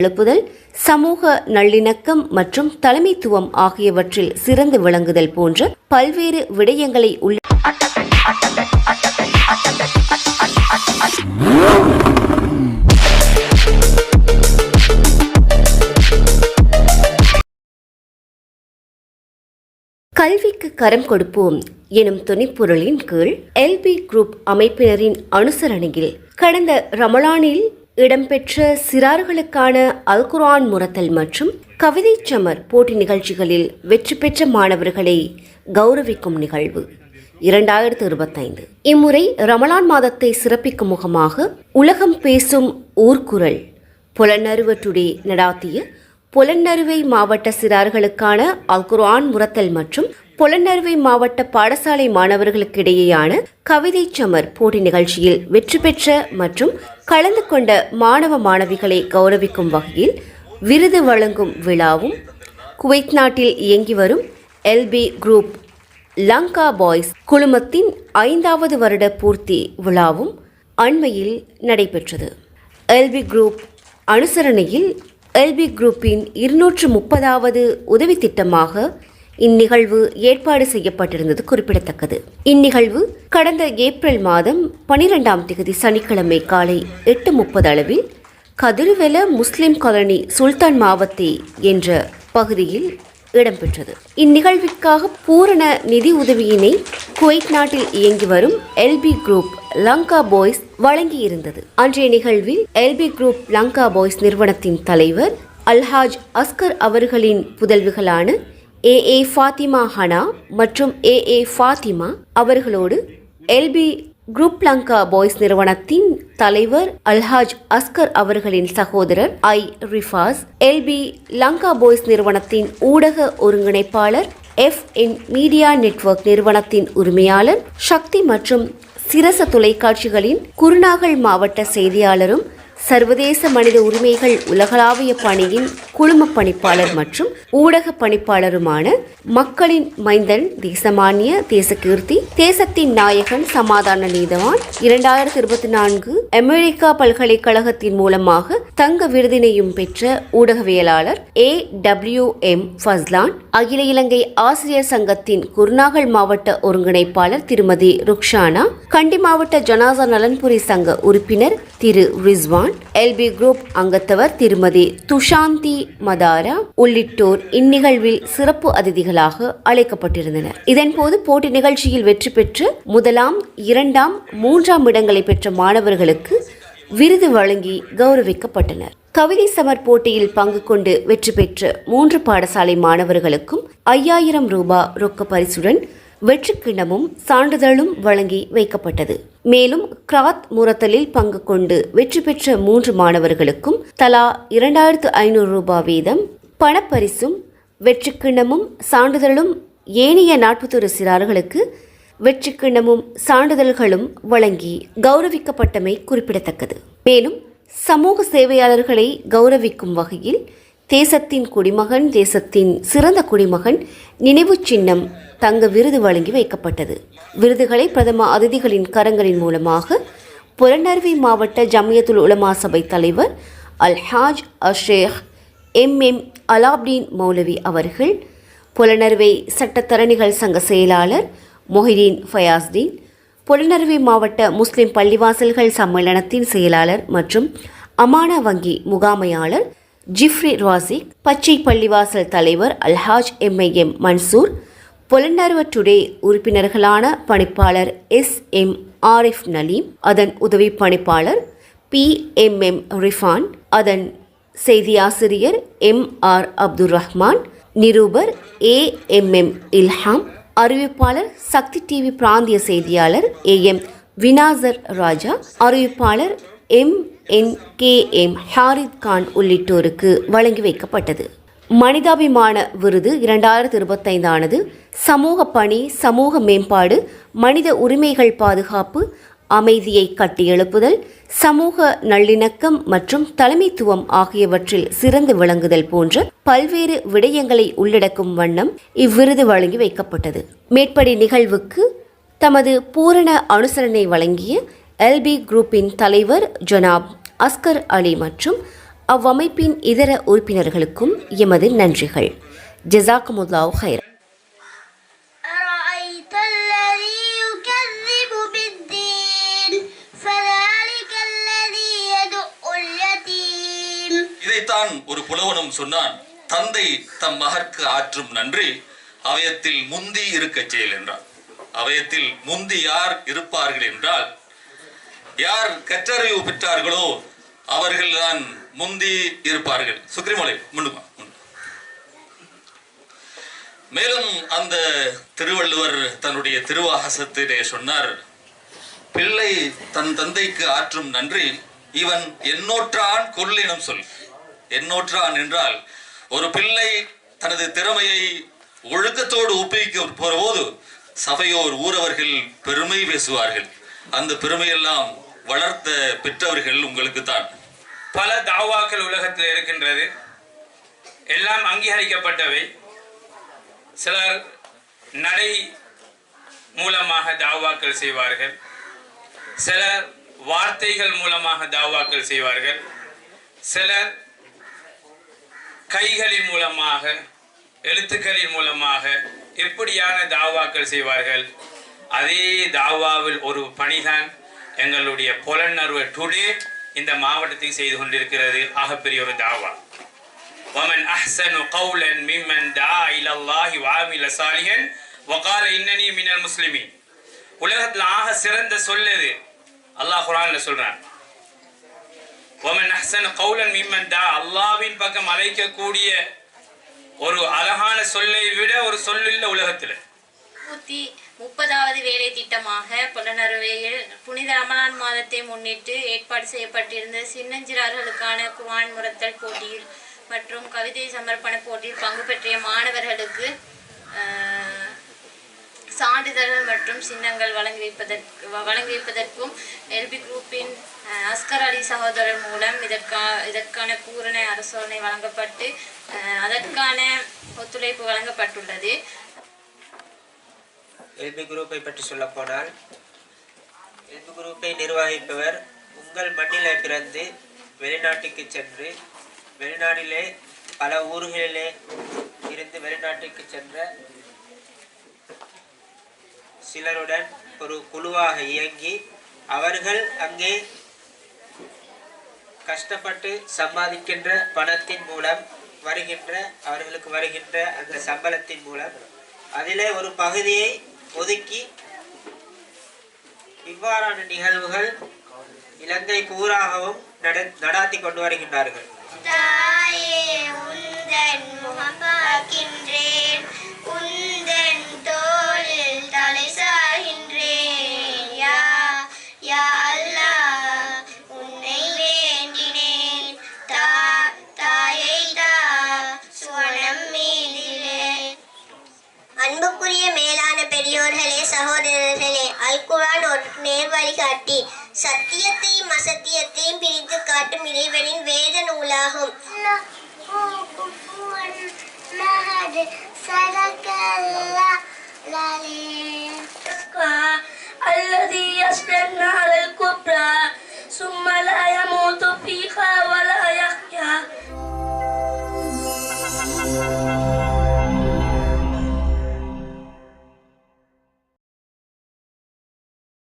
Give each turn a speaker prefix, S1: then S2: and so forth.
S1: எழுப்புதல், சமூக நல்லிணக்கம் மற்றும் தலைமைத்துவம் ஆகியவற்றில் சிறந்து விளங்குதல் போன்ற பல்வேறு விடயங்களை கல்விக்கு கரம் கொடுப்போம் எனும் துணைப்பொருளின் கீழ் எல்பி குரூப் அமைப்பினரின் அனுசரணையில் கடந்த ரமலானில் இடம்பெற்ற சிறார்களுக்கான அல் குர்ஆன் முரத்தல் மற்றும் கவிதை சமர் போட்டி நிகழ்ச்சிகளில் வெற்றி பெற்ற மாணவர்களை கௌரவிக்கும் நிகழ்வு 2025. இம்முறை ரமலான் மாதத்தை சிறப்பிக்கும் முகமாக உலகம் பேசும் ஊர்குரல் புலனறுவ டுடே நடாத்திய புலனறுவை மாவட்ட சிறார்களுக்கான அல் குர்ஆன் முரத்தல் மற்றும் புலனறுவை மாவட்ட பாடசாலை மாணவர்களுக்கிடையேயான கவிதை சமர் போட்டி நிகழ்ச்சியில் வெற்றி பெற்ற மற்றும் கலந்து கொண்ட மாணவ மாணவிகளை கௌரவிக்கும் வகையில் விருது வழங்கும் விழாவும் குவைத் நாட்டில் இயங்கி வரும் எல்பி குரூப் லங்கா பாய்ஸ் குழுமத்தின் 5வது வருட பூர்த்தி விழாவும் அண்மையில் நடைபெற்றது. எல்பி குரூப் அனுசரணையில் எல்பி குரூப்பின் 230வது உதவி திட்டமாக இந்நிகழ்வு ஏற்பாடு செய்யப்பட்டிருந்தது குறிப்பிடத்தக்கது. இந்நிகழ்வு கடந்த ஏப்ரல் மாதம் 12ஆம் தேதி சனிக்கிழமை காலை 8:30 அளவில் கதிர்வெல முஸ்லிம் காலனி சுல்தான் மாவத்தை என்ற பகுதியில் இடம்பெற்றது. இந்நிகழ்விற்காக பூரண நிதி உதவியினை குவைத் நாட்டில் இயங்கி வரும் எல்பி குரூப் லங்கா பாய்ஸ் வழங்கியிருந்தது. அன்றைய நிகழ்வில் எல்பி குரூப் லங்கா பாய்ஸ் நிறுவனத்தின் தலைவர் அல்ஹாஜ் அஸ்கர் அவர்களின் புதல்விகளான ஏ ஃபாத்திமா ஹனா மற்றும் ஏ ஃபாத்திமா அவர்களோடு எல்பி குரூப் லங்கா பாய்ஸ் நிறுவனத்தின் தலைவர் அல்ஹாஜ் அஸ்கர் அவர்களின் சகோதரர் ரிஃபாஸ், எல்பி லங்கா பாய்ஸ் நிறுவனத்தின் ஊடக ஒருங்கிணைப்பாளர், FN மீடியா நெட்வொர்க் நிறுவனத்தின் உரிமையாளர் சக்தி மற்றும் சிரச தொலைக்காட்சிகளின் குருநாகல் மாவட்ட செய்தியாளரும் சர்வதேச மனித உரிமைகள் உலகளாவிய பணியின் குழும பணிப்பாளர் மற்றும் ஊடக பணிப்பாளருமான மக்களின் மைந்தன், தேசமானிய, தேசகீர்த்தி, தேசத்தின் நாயகன், சமாதான நீதவான் 2024 அமெரிக்கா பல்கலைக்கழகத்தின் மூலமாக தங்க விருதினையும் பெற்ற ஊடகவியலாளர் AWM ஃபஸ்லான், அகில இலங்கை ஆசிரியர் சங்கத்தின் குருநாகல் மாவட்ட ஒருங்கிணைப்பாளர் திருமதி ருக்ஷானா, கண்டி மாவட்ட ஜனாசா நலன்புரி சங்க உறுப்பினர் திரு ரிஸ்வான், எல்பி குரூப் அங்கத்தவர் திருமதி துஷாந்தி மதாரா உள்ளிட்டோர் இந்நிகழ்வில் சிறப்பு அதிதிகளாக அழைக்கப்பட்டிருந்தனர். இதன்போது போட்டி நிகழ்ச்சியில் வெற்றி பெற்று 1ஆம், 2ஆம், 3ஆம் இடங்களை பெற்ற மாணவர்களுக்கு விருது வழங்கி கௌரவிக்கப்பட்டனர். கவிதை சமர் போட்டியில் பங்கு கொண்டு வெற்றி பெற்ற 3 பாடசாலை மாணவர்களுக்கும் 5000 ரூபாய் ரொக்க பரிசுடன் வெற்றிக்கிண்ணமும் சான்றிதழும் வழங்கி வைக்கப்பட்டது. மேலும் கிராத் முரத்தலில் பங்கு கொண்டு வெற்றி பெற்ற 3 மாணவர்களுக்கும் தலா 2500 ரூபாய் வீதம் பணப்பரிசும் வெற்றிக்கிண்ணமும் சான்றிதழும், ஏனைய 41 சிறார்களுக்கு வெற்றிக்கிண்ணமும் சான்றிதழ்களும் வழங்கி கௌரவிக்கப்பட்டமை குறிப்பிடத்தக்கது. மேலும் சமூக சேவையாளர்களை கௌரவிக்கும் வகையில் தேசத்தின் குடிமகன், தேசத்தின் சிறந்த குடிமகன் நினைவு சின்னம் தங்க விருது வழங்கி வைக்கப்பட்டது. விருதுகளை பிரதம அதிதிகளின் கரங்களின் மூலமாக புலனறுவை மாவட்ட ஜமியத்துல் உலமா சபை தலைவர் அல்ஹாஜ் அஷேக் MM அலாப்டீன் மௌலவி அவர்கள், புலனறுவை சட்டத்தரணிகள் சங்க செயலாளர் மொஹிதீன் ஃபயாஸ்தீன், புலனறுவை மாவட்ட முஸ்லிம் பள்ளிவாசல்கள் சம்மேளனத்தின் செயலாளர் மற்றும் அமானா வங்கி முகாமையாளர் ஜிஃப்ரி ராசிக், பச்சை பள்ளிவாசல் தலைவர் அல்ஹாஜ் MIM மன்சூர், புலனறுவ டுடே உறுப்பினர்களான பணிப்பாளர் SM ஆரிஃப் நலீம், அதன் உதவி பணிப்பாளர் PMM ரிஃபான், அதன் செய்தியாசிரியர் MR அப்துல் ரஹ்மான், நிரூபர் AMM இல்ஹாம், அறிவிப்பாளர் சக்தி டிவி பிராந்திய செய்தியாளர் AM வினாசர் ராஜா, அறிவிப்பாளர் MNKM ஹாரித் கான் உள்ளிட்டோருக்கு வழங்கி வைக்கப்பட்டது. மனிதாபிமான விருது 2025 ஆனது சமூக பணி, சமூக மேம்பாடு, மனித உரிமைகள் பாதுகாப்பு, அமைதியை கட்டியெழுப்புதல், சமூக நல்லிணக்கம் மற்றும் தலைமைத்துவம் ஆகியவற்றில் சிறந்து விளங்குதல் போன்ற பல்வேறு விடயங்களை உள்ளடக்கும் வண்ணம் இவ்விருது வழங்கி வைக்கப்பட்டது. மேற்படி நிகழ்வுக்கு தமது பூரண அனுசரணை வழங்கிய எல்பி குரூப்பின் தலைவர் ஜனாப் அஸ்கர் அலி மற்றும் அவ்வமைப்பின் இதர உறுப்பினர்களுக்கும் எமது நன்றிகள். ஜஸாக்குமுல்லாஹு ஹைரன்.
S2: இதைத்தான் ஒரு புலவனும் சொன்னான், தந்தை தம் மகற்கு ஆற்றும் நன்றி அவயத்தில் முந்தி இருக்கச் செயல் என்றார். அவயத்தில் முந்தி யார் இருப்பார்கள் என்றால், யார் கற்றறிவு பெற்றார்களோ அவர்கள்தான் முந்தி இருப்பார்கள். சுக்ரிமலை முன்னுமா. மேலும் அந்த திருவள்ளுவர் தன்னுடைய திருவாசகத்திலே சொன்னார், பிள்ளை தன் தந்தைக்கு ஆற்றும் நன்றி இவன் எண்ணோற்றான் கொள்ளினம் சொல். எண்ணோற்றான் என்றால், ஒரு பிள்ளை தனது திறமையை ஒழுக்கத்தோடு ஒப்பிக்க போது சபையோர் ஊரவர்கள் பெருமை பேசுவார்கள். அந்த பெருமையெல்லாம் வளர்த்த பெற்றவர்கள் உங்களுக்கு தான்.
S3: பல தாவாக்கள் உலகத்தில் இருக்கின்றது, எல்லாம் அங்கீகரிக்கப்பட்டவை. சிலர் நடை மூலமாக தாவாக்கள் செய்வார்கள், சிலர் வார்த்தைகள் மூலமாக தாவாக்கள் செய்வார்கள், சிலர் கைகளின் மூலமாக எழுத்துக்களின் மூலமாக எப்படியான தாவாக்கள் செய்வார்கள். அதே தாவாவில் ஒரு பணிதான் எங்களுடைய புலனர்வு டுடே இந்த மாவட்டத்தில் செய்து கொண்டிருக்கிறது. ஆகப்பெரிய ஒரு தாவா. وَمَنْ أَحْسَنُ قَوْلًا مِمَّنْ دَعَا إِلَى اللَّهِ وَعَمِلَ صَالِحًا وَقَالَ إِنَّنِي مِنَ الْمُسْلِمِينَ. உலகத்தில் ஆக சிறந்த சொல்லது அல்லாஹ் குர்ஆன்ல சொல்றான். وَمَنْ أَحْسَنُ قَوْلًا مِمَّنْ دَعَا, அல்லாஹ்வின் பக்கம் அழைக்கக்கூடிய ஒரு அழகான சொல்லை விட ஒரு சொல்லில்ல உலகத்தில்.
S4: 30வது வேலை திட்டமாக புலனறுவையில் புனித ரமலான் மாதத்தை முன்னிட்டு ஏற்பாடு செய்யப்பட்டிருந்த சின்னஞ்சிறார்களுக்கான குர்ஆன் முரத்தல் போட்டியில் மற்றும் கவிதை சமர்ப்பண போட்டியில் பங்கு பெற்ற மாணவர்களுக்கு சான்றிதழ்கள் மற்றும் சின்னங்கள் வழங்கி வைப்பதற்கும் எல்பி குரூப்பின் அஸ்கர் அலி சகோதரர் மூலம் இதற்கான பூரண அரசாணை வழங்கப்பட்டு அதற்கான ஒத்துழைப்பு வழங்கப்பட்டுள்ளது.
S5: எல்பி குரூப்பை பற்றி சொல்ல போனால், எல்பி குரூப்பை நிர்வகிப்பவர் உங்கள் மண்ணிலே பிறந்து வெளிநாட்டுக்கு சென்று வெளிநாட்டிலே பல ஊர்களிலே இருந்து வெளிநாட்டுக்கு சென்ற சிலருடன் ஒரு குழுவாக இயங்கி அவர்கள் அங்கே கஷ்டப்பட்டு சம்பாதிக்கின்ற பணத்தின் மூலம் அவர்களுக்கு வருகின்ற அந்த சம்பளத்தின் மூலம் அதிலே ஒரு பகுதியை ஒதுக்கி இவ்வாறான நிகழ்வுகள் இலங்கை பூராகவும் நடாத்தி கொண்டு வருகின்றார்கள்.
S6: அன்புக்குரிய மேலான பெரியோர்களே, சகோதரர்களே, அல் குர்ஆன் ஒரு நேர்வழிகாட்டி, சத்தியத்தையும் அசத்தியத்தையும் பிரித்து காட்டும் இறைவனின் வேத நூலாகும்.
S7: الذي يصنع على